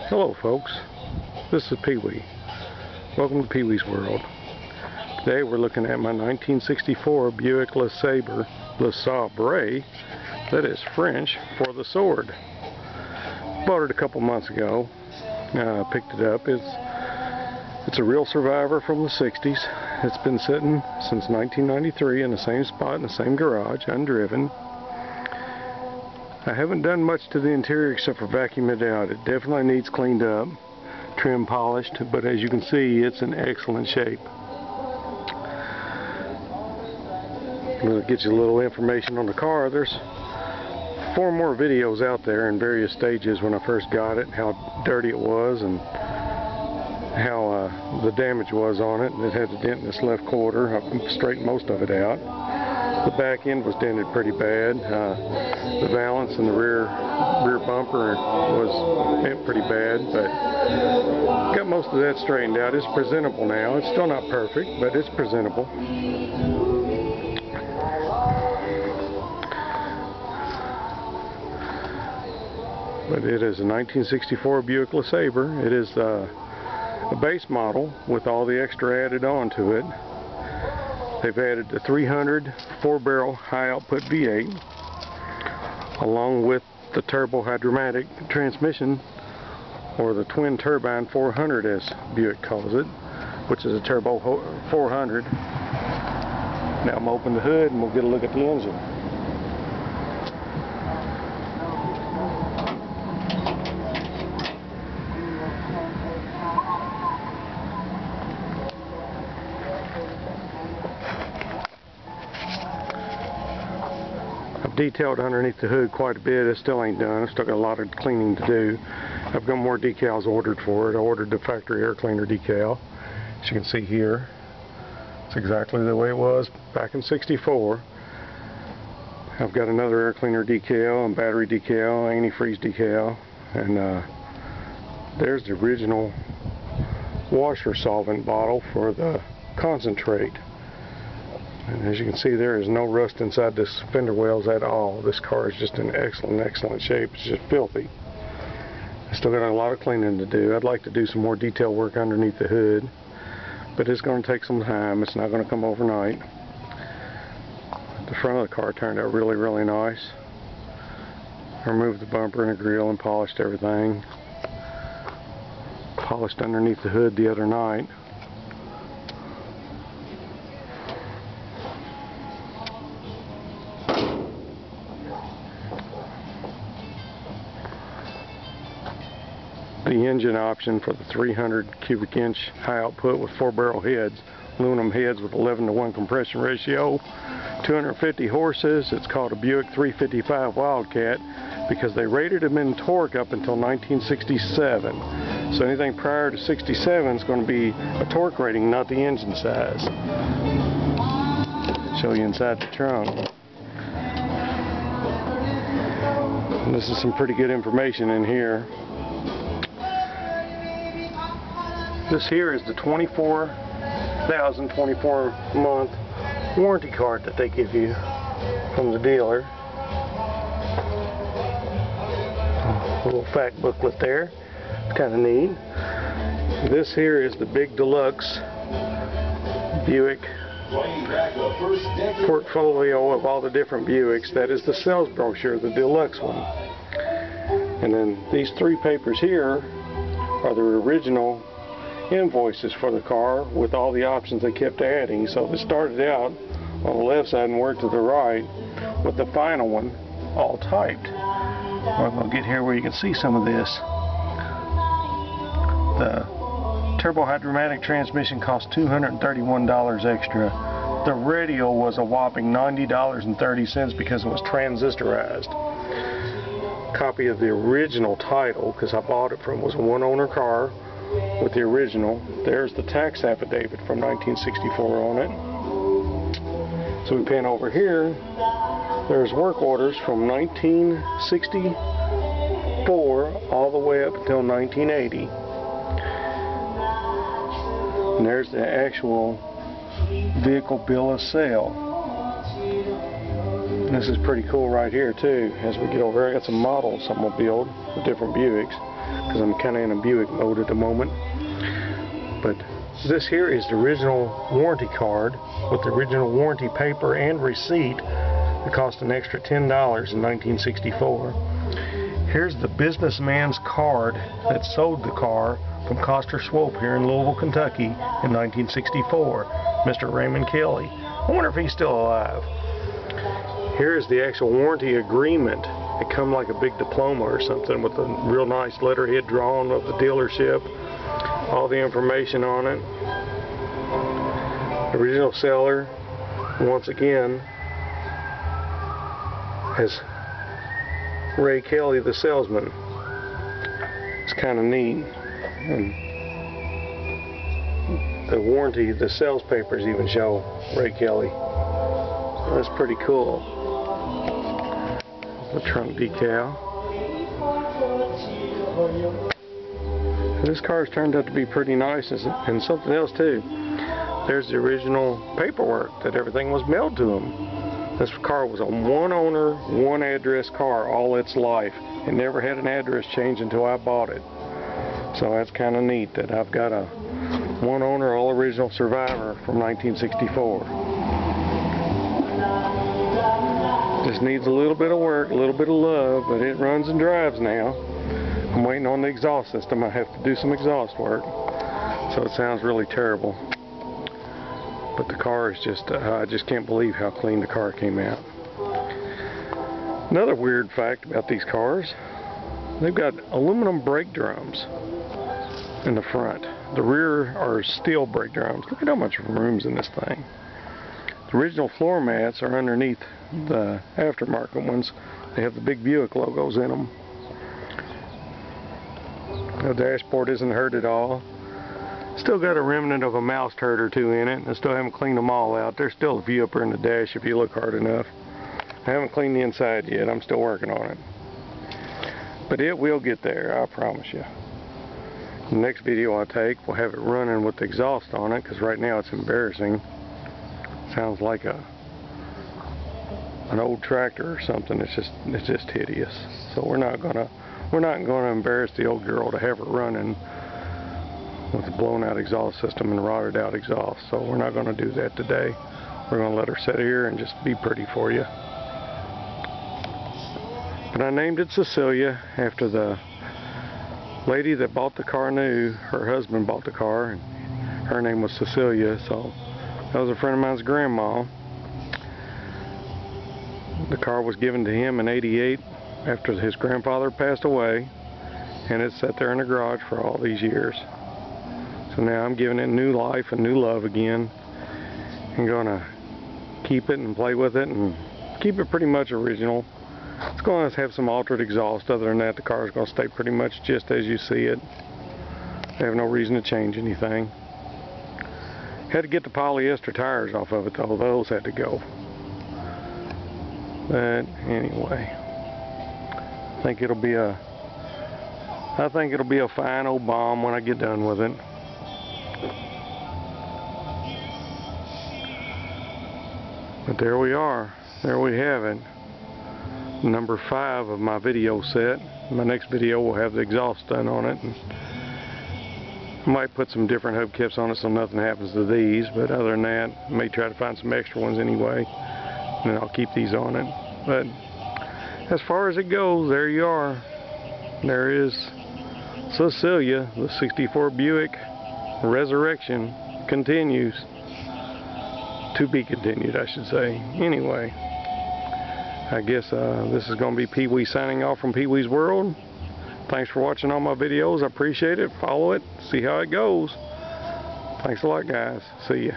Hello folks, this is Pee-wee. Welcome to Pee-wee's World. Today we're looking at my 1964 Buick LeSabre, that is French for the sword. Bought it a couple months ago, picked it up. It's a real survivor from the 60s. It's been sitting since 1993 in the same spot in the same garage, undriven. I haven't done much to the interior except for vacuum it out. It definitely needs cleaned up, trim polished, but as you can see, it's in excellent shape. I'll get you a little information on the car. There's 4 more videos out there in various stages when I first got it, how dirty it was and how the damage was on it. It had a dent in this left quarter. I straightened most of it out. The back end was dented pretty bad. The valance and the rear bumper was bent pretty bad, but got most of that straightened out. It's presentable now. It's still not perfect, but it's presentable. But it is a 1964 Buick LeSabre. It is a base model with all the extra added on to it. They've added the 300 4-barrel high-output V8 along with the turbo hydromatic transmission, or the twin turbine 400 as Buick calls it, which is a turbo 400. Now I'm open the hood and we'll get a look at the engine. Detailed underneath the hood quite a bit. It still ain't done. I've still got a lot of cleaning to do. I've got more decals ordered for it. I ordered the factory air cleaner decal. As you can see here, it's exactly the way it was back in '64. I've got another air cleaner decal and battery decal, antifreeze decal, and there's the original washer solvent bottle for the concentrate. And as you can see, there is no rust inside this fender wells at all. This car is just in excellent shape. It's just filthy. I still got a lot of cleaning to do. I'd like to do some more detail work underneath the hood, but it's going to take some time. It's not going to come overnight. The front of the car turned out really nice. I removed the bumper and the grill and polished everything. Polished underneath the hood the other night. The engine option for the 300 cubic inch high output with 4-barrel heads, aluminum heads with 11:1 compression ratio, 250 horses. It's called a Buick 355 Wildcat because they rated them in torque up until 1967. So anything prior to 67 is going to be a torque rating, not the engine size. Show you inside the trunk. And this is some pretty good information in here. This here is the 24,024-month warranty card that they give you from the dealer. A little fact booklet there. It's kind of neat. This here is the big deluxe Buick portfolio of all the different Buicks. That is the sales brochure, the deluxe one. And then these 3 papers here are the original invoices for the car with all the options they kept adding. So they started out on the left side and worked to the right with the final one all typed. Well, we'll get here where you can see some of this. The turbo hydromatic transmission cost $231 extra. The radio was a whopping $90.30 because it was transistorized. Copy of the original title, because I bought it from, was a 1-owner car with the original. There's the tax affidavit from 1964 on it. So we pan over here, there's work orders from 1964 all the way up until 1980. And there's the actual vehicle bill of sale. And this is pretty cool right here too. As we get over here, I got some models I'm going to build with different Buicks, because I'm kind of in a Buick mode at the moment. But this here is the original warranty card with the original warranty paper and receipt. It cost an extra $10 in 1964. Here's the businessman's card that sold the car from Koster Swope here in Louisville, Kentucky in 1964, Mr. Raymond Kelly. I wonder if he's still alive. Here's the actual warranty agreement. It come like a big diploma or something with a real nice letterhead drawn of the dealership. All the information on it. The original seller, once again, has Ray Kelly, the salesman. It's kind of neat. And the warranty, the sales papers even show Ray Kelly. That's pretty cool. The trunk decal. This car's turned out to be pretty nice, and something else too. There's the original paperwork that everything was mailed to him. This car was a one owner, one address car all its life. It never had an address change until I bought it. So that's kind of neat that I've got a one owner, all original Survivor from 1964. Just needs a little bit of work, a little bit of love, but it runs and drives now. I'm waiting on the exhaust system. I have to do some exhaust work, so it sounds really terrible. But the car is just, I just can't believe how clean the car came out. Another weird fact about these cars, they've got aluminum brake drums in the front. The rear are steel brake drums. Look at how much room's in this thing. The original floor mats are underneath the aftermarket ones. They have the big Buick logos in them. The dashboard isn't hurt at all. Still got a remnant of a mouse turd or two in it. I still haven't cleaned them all out. There's still a few up there in the dash if you look hard enough. I haven't cleaned the inside yet. I'm still working on it. But it will get there, I promise you. The next video I take, we'll have it running with the exhaust on it, because right now it's embarrassing. Sounds like an old tractor or something. It's just hideous. So we're not gonna embarrass the old girl to have her running with a blown out exhaust system and rotted out exhaust. So we're not gonna do that today. We're gonna let her sit here and just be pretty for you. But I named it Cecilia after the lady that bought the car new. Her husband bought the car, and her name was Cecilia. So that was a friend of mine's grandma. The car was given to him in '88 after his grandfather passed away, and it sat there in the garage for all these years. So now I'm giving it new life and new love again. I'm gonna keep it and play with it and keep it pretty much original. It's going to have some altered exhaust. Other than that, the car is going to stay pretty much just as you see it. I have no reason to change anything. Had to get the polyester tires off of it though. Those had to go. But anyway, I think it'll be a fine old bomb when I get done with it. But there we are. There we have it. Number 5 of my video set. My next video will have the exhaust done on it. And I might put some different hubcaps on it so nothing happens to these, but other than that, I may try to find some extra ones anyway, and then I'll keep these on it. But as far as it goes, there you are. There is Cecilia, the '64 Buick. Resurrection continues. To be continued, I should say. Anyway, I guess this is going to be Pee Wee signing off from Pee Wee's World. Thanks for watching all my videos. I appreciate it. Follow it. See how it goes. Thanks a lot, guys. See ya.